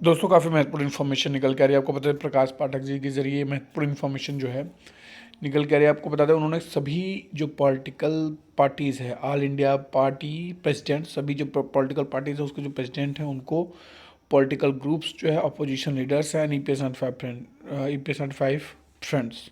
दोस्तों काफ़ी महत्वपूर्ण इन्फॉर्मेशन निकल के आ रही है। आपको पता है प्रकाश पाठक जी के जरिए महत्वपूर्ण इन्फॉर्मेशन जो है निकल के आ रही है। आपको बता दें उन्होंने सभी जो पॉलिटिकल पार्टीज़ है, ऑल इंडिया पार्टी प्रेसिडेंट, सभी जो पॉलिटिकल पार्टीज़ है उसके जो प्रेसिडेंट हैं उनको, पॉलिटिकल ग्रुप्स जो है, opposition leaders and EP75 friends,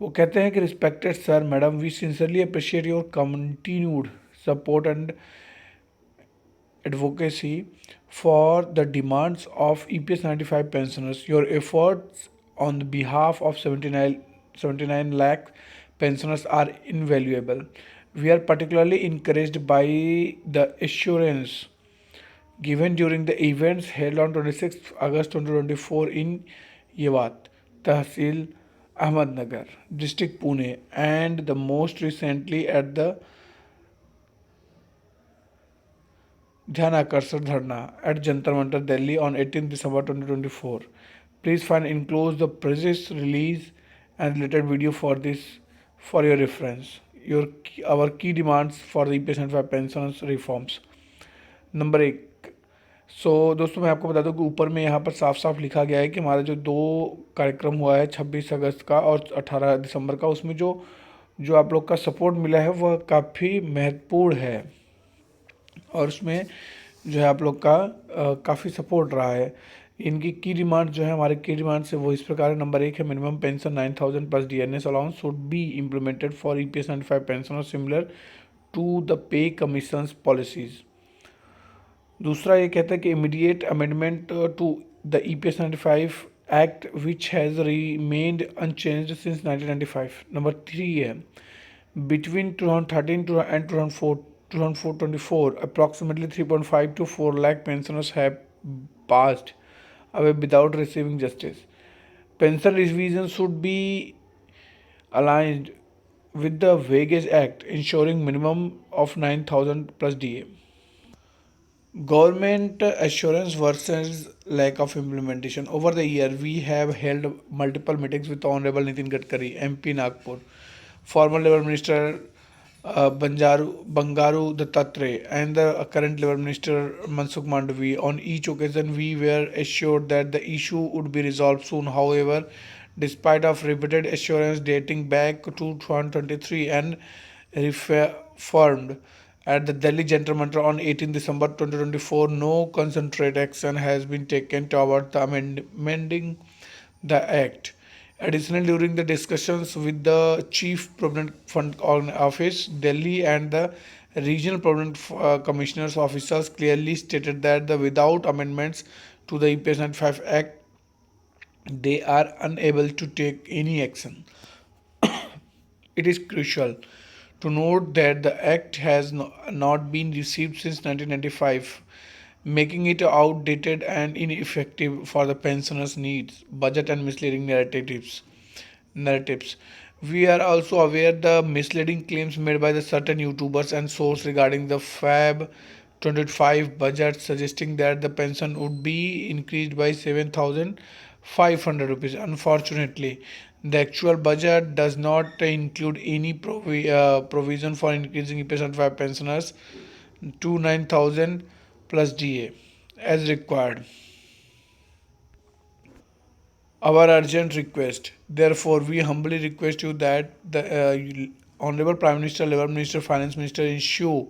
वो कहते हैं कि respected sir madam, we sincerely appreciate your continued support and advocacy for the demands of EPS 95 pensioners. Your efforts on the behalf of 79 lakh pensioners are invaluable. We are particularly encouraged by the assurance given during the events held on 26 August 2024 in Yevat, Tahsil Ahmednagar, District Pune, and the most recently at the Dhyan Akarsar Dharna at Jantar Mantar, Delhi on 18 December 2024. Please find enclosed the press release and related video for your reference. Our key demands for the EPS 75 pensions reforms. Number एक, दोस्तों मैं आपको बता दूं कि ऊपर में यहाँ पर साफ साफ लिखा गया है कि हमारा जो दो कार्यक्रम हुआ है 26 अगस्त का और 18 दिसंबर का, उसमें जो जो आप लोग का सपोर्ट मिला है वह काफ़ी महत्वपूर्ण है और उसमें जो है आप लोग का काफ़ी सपोर्ट रहा है। इनकी की डिमांड जो है, हमारे की डिमांड से वो इस प्रकार है। नंबर एक है, minimum pension 9,000 plus DNS allowance should be implemented for EPS 95 pension और similar to the pay commissions policies. दूसरा ये कहता है कि immediate amendment to the EPS 95 act which has remained unchanged since 1995। Number three है, between 2013 and 2024, approximately 3.5 to 4 lakh pensioners have passed away without receiving justice. Pension revision should be aligned with the Wages Act, ensuring minimum of 9,000 plus DA. Government assurance versus lack of implementation. Over the year, we have held multiple meetings with Honorable Nitin Gadkari, MP Nagpur, former Labour Minister Bangaru Dattatreya, and the current Labour Minister Mansukh Mandavi. On each occasion, we were assured that the issue would be resolved soon. However, despite of repeated assurance dating back to 2023 and reaffirmed at the Delhi Jantar Mantar on 18 December 2024, no concentrate action has been taken toward the amending the Act. Additionally, during the discussions with the Chief Provident Fund Office, Delhi, and the Regional Provident Commissioners officials clearly stated that without amendments to the EPS 95 Act, they are unable to take any action. It is crucial to note that the Act has not been received since 1995, making it outdated and ineffective for the pensioners' needs, budget, and misleading narratives. We are also aware the misleading claims made by the certain YouTubers and sources regarding the Fab 25 budget, suggesting that the pension would be increased by 7,500 rupees. Unfortunately, the actual budget does not include any provision for increasing EPS 5 pensioners to 9,000 plus DA as required. Our urgent request. Therefore, we humbly request you that the Honorable Prime Minister, Labour Minister, Finance Minister issue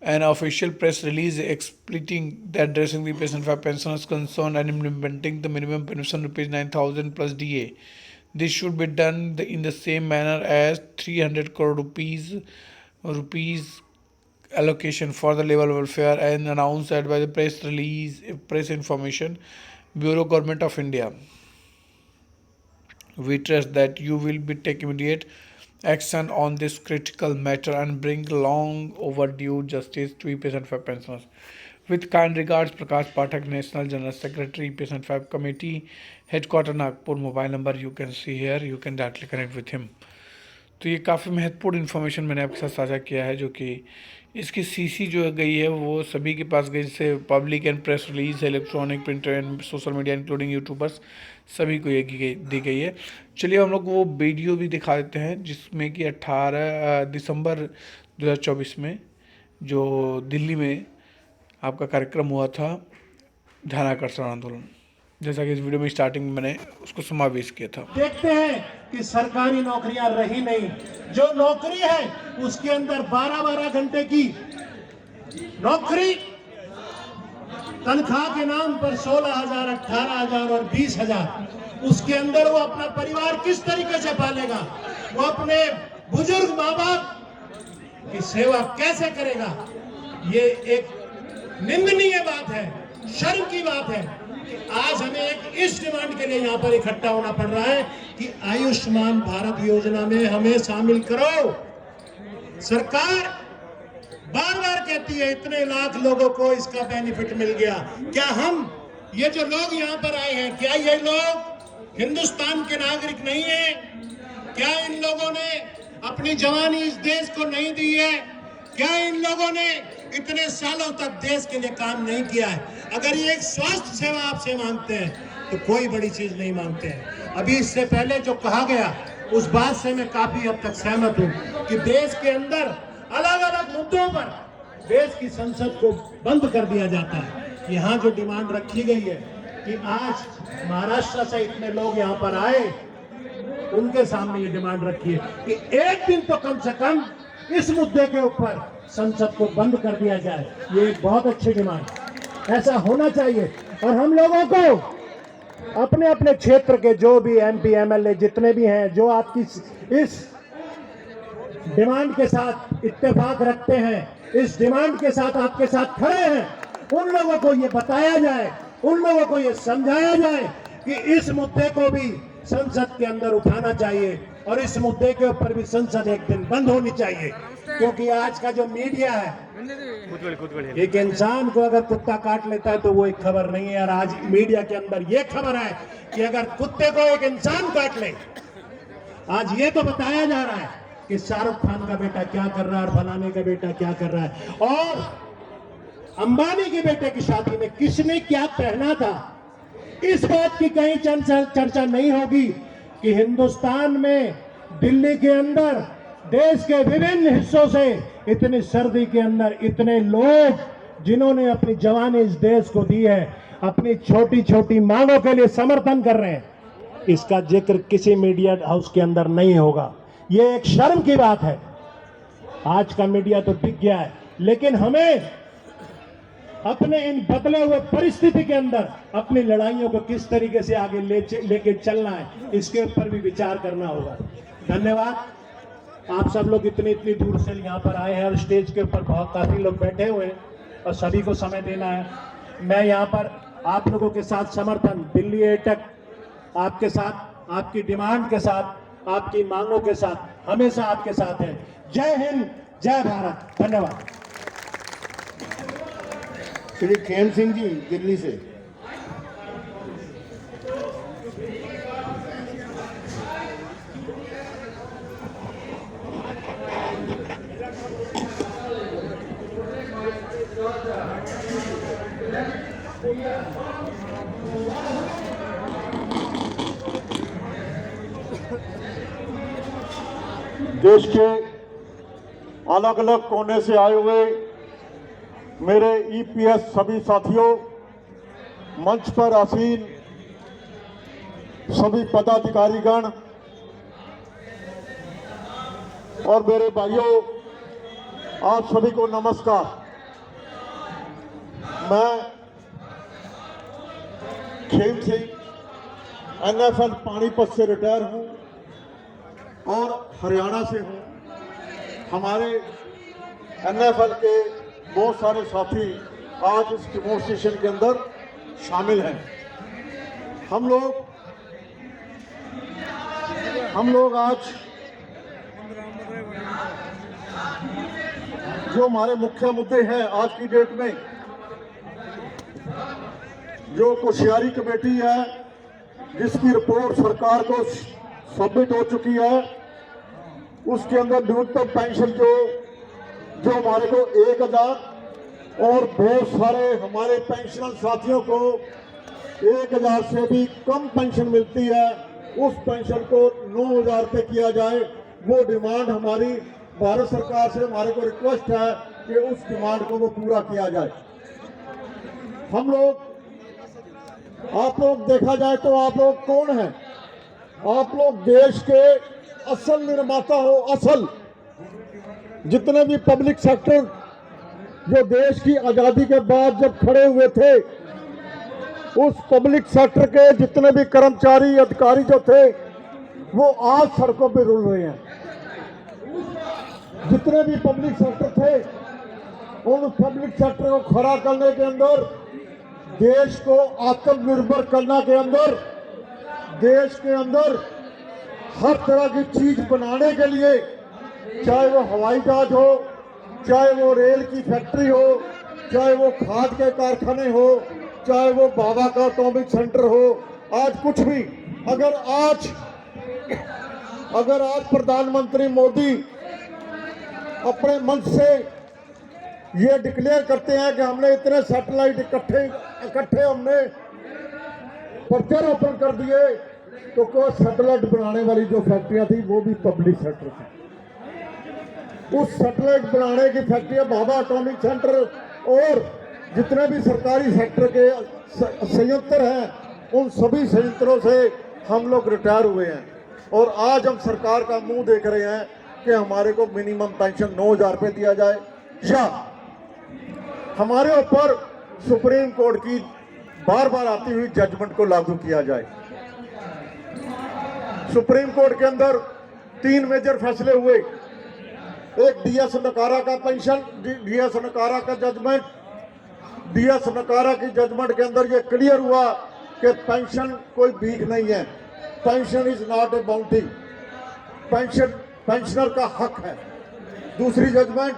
an official press release explaining that addressing the patient for pensioners concerned and implementing the minimum pension rupees 9,000 plus DA. This should be done in the same manner as 300 crore rupees allocation for the labor welfare and announced that by the press information Bureau Government of India. We trust that you will be take immediate action on this critical matter and bring long overdue justice to EPS 5 pensioners. With kind regards, Prakash Pathak, National General Secretary, EPS 5 Committee, Headquarter Nagpur. Mobile number you can see here. You can directly connect with him. तो ये काफ़ी महत्वपूर्ण information मैंने आपके साथ साझा किया है, जो कि इसकी सीसी जो गई है वो सभी के पास गई, जैसे public and press release, electronic, print and social media including YouTubers, सभी को ये दी गई है। चलिए हम लोग वो वीडियो भी दिखा देते हैं जिसमें कि 18 दिसंबर 2024 में जो दिल्ली में आपका कार्यक्रम हुआ था ध्यानाकर्षण आंदोलन, जैसा कि इस वीडियो में स्टार्टिंग में मैंने उसको समावेश किया था। देखते हैं कि सरकारी नौकरियां रही नहीं, जो नौकरी है उसके अंदर 12-12 घंटे की नौकरी, तनख्वाह के नाम पर 16,000, 18,000 और 20,000, उसके अंदर वो अपना परिवार किस तरीके से पालेगा, वो अपने बुजुर्ग माँ बाप की सेवा कैसे करेगा। ये एक निंदनीय बात है, शर्म की बात है कि आज हमें एक इस डिमांड के लिए यहाँ पर इकट्ठा होना पड़ रहा है कि आयुष्मान भारत योजना में हमें शामिल करो। सरकार बार बार कहती है इतने लाख लोगों को इसका बेनिफिट मिल गया। क्या हम, ये जो लोग यहाँ पर आए हैं, क्या ये लोग हिंदुस्तान के नागरिक नहीं है? क्या इन लोगों ने अपनी जवानी इस देश को नहीं दी है? क्या इन लोगों ने इतने सालों तक देश के लिए काम नहीं किया है? अगर ये एक स्वास्थ्य सेवा आपसे मांगते हैं तो कोई बड़ी चीज नहीं मांगते हैं। अभी इससे पहले जो कहा गया उस बात से मैं काफी हद तक सहमत हूँ कि देश के अंदर अलग अलग मुद्दों पर देश की संसद को बंद कर दिया जाता है। यहाँ जो डिमांड रखी गई है कि आज महाराष्ट्र से इतने लोग यहाँ पर आए, उनके सामने ये डिमांड रखी है कि एक दिन तो कम से कम इस मुद्दे के ऊपर संसद को बंद कर दिया जाए। ये एक बहुत अच्छी डिमांड, ऐसा होना चाहिए। और हम लोगों को अपने अपने क्षेत्र के जो भी MP MLA जितने भी हैं, जो आपकी इस डिमांड के साथ इत्तेफाक रखते हैं, इस डिमांड के साथ आपके साथ खड़े हैं, उन लोगों को ये बताया जाए, उन लोगों को ये समझाया जाए कि इस मुद्दे को भी संसद के अंदर उठाना चाहिए और इस मुद्दे के ऊपर भी संसद एक दिन बंद होनी चाहिए। क्योंकि आज का जो मीडिया है, एक इंसान को अगर कुत्ता काट लेता है तो वो एक खबर नहीं है। और आज मीडिया के अंदर ये खबर है कि अगर कुत्ते को एक इंसान काट ले, आज ये तो बताया जा रहा है कि शाहरुख खान का बेटा क्या कर रहा है और फलाने का बेटा क्या कर रहा है, और अंबानी के बेटे की शादी में किसने क्या पहना था, इस बात की कहीं चर्चा नहीं होगी कि हिंदुस्तान में, दिल्ली के अंदर, देश के विभिन्न हिस्सों से इतनी सर्दी के अंदर इतने लोग जिन्होंने अपनी जवानी इस देश को दी है, अपनी छोटी छोटी मांगों के लिए समर्थन कर रहे हैं, इसका जिक्र किसी मीडिया हाउस के अंदर नहीं होगा। ये एक शर्म की बात है। आज का मीडिया तो बिक गया है, लेकिन हमें अपने इन बदले हुए परिस्थिति के अंदर अपनी लड़ाइयों को किस तरीके से आगे लेके चलना है, इसके ऊपर भी विचार करना होगा। धन्यवाद। आप सब लोग इतनी दूर से यहाँ पर आए हैं और स्टेज के ऊपर बहुत काफी लोग बैठे हुए हैं और सभी को समय देना है। मैं यहाँ पर आप लोगों के साथ समर्थन, दिल्ली एटक आपके साथ, आपकी डिमांड के साथ, आपकी मांगों के साथ हमेशा आपके साथ है। जय हिंद, जय भारत। धन्यवाद। श्री खेम सिंह जी दिल्ली से। देश के अलग अलग कोने से आए हुए मेरे EPS सभी साथियों, मंच पर आसीन सभी पदाधिकारीगण और मेरे भाइयों, आप सभी को नमस्कार। मैं खेम सिंह NFL पानीपत से रिटायर हूं और हरियाणा से हूं। हमारे NFL के बहुत सारे साथी आज इस डेमोन्स्ट्रेशन के अंदर शामिल हैं। हम लोग आज जो हमारे मुख्य मुद्दे हैं आज की डेट में, जो कुशियारी कमेटी है जिसकी रिपोर्ट सरकार को सबमिट हो चुकी है, उसके अंदर न्यूनतम पेंशन जो हमारे को 1,000 और बहुत सारे हमारे पेंशनर साथियों को 1,000 से भी कम पेंशन मिलती है, उस पेंशन को 9,000 पे किया जाए। वो डिमांड हमारी भारत सरकार से हमारे को रिक्वेस्ट है कि उस डिमांड को वो पूरा किया जाए। हम लोग आप लोग देखा जाए तो आप लोग कौन हैं? आप लोग देश के असल निर्माता हो। असल जितने भी पब्लिक सेक्टर जो देश की आज़ादी के बाद जब खड़े हुए थे, उस पब्लिक सेक्टर के जितने भी कर्मचारी अधिकारी जो थे वो आज सड़कों पे रुल रहे हैं। जितने भी पब्लिक सेक्टर थे, उन पब्लिक सेक्टर को खड़ा करने के अंदर, देश को आत्मनिर्भर करने के अंदर, देश के अंदर हर तरह की चीज बनाने के लिए, चाहे वो हवाई जहाज हो, चाहे वो रेल की फैक्ट्री हो, चाहे वो खाद के कारखाने हो, चाहे वो बाबा का एटॉमिक सेंटर हो, आज कुछ भी, अगर आज प्रधानमंत्री मोदी अपने मंच से ये डिक्लेयर करते हैं कि हमने इतने सैटेलाइट इकट्ठे हमने प्रत्यारोपण कर दिए, तो कोई सैटेलाइट बनाने वाली जो फैक्ट्रियां थी वो भी पब्लिक सेक्टर थी। उस सैटेलाइट बनाने की फैक्ट्रियां, बाबा एटॉमिक सेंटर और जितने भी सरकारी सेक्टर के संयंत्र हैं, उन सभी संयंत्रों से हम लोग रिटायर हुए हैं। और आज हम सरकार का मुंह देख रहे हैं कि हमारे को मिनिमम पेंशन 9,000 रुपये दिया जाए, या हमारे ऊपर सुप्रीम कोर्ट की बार बार आती हुई जजमेंट को लागू किया जाए। सुप्रीम कोर्ट के अंदर 3 मेजर फैसले हुए। एक डीएस नकारा का पेंशन, डीएस नकारा का जजमेंट, डीएस नकारा की जजमेंट के अंदर ये क्लियर हुआ कि पेंशन कोई भीख नहीं है, pension is not a bounty, pensioner का हक है। दूसरी जजमेंट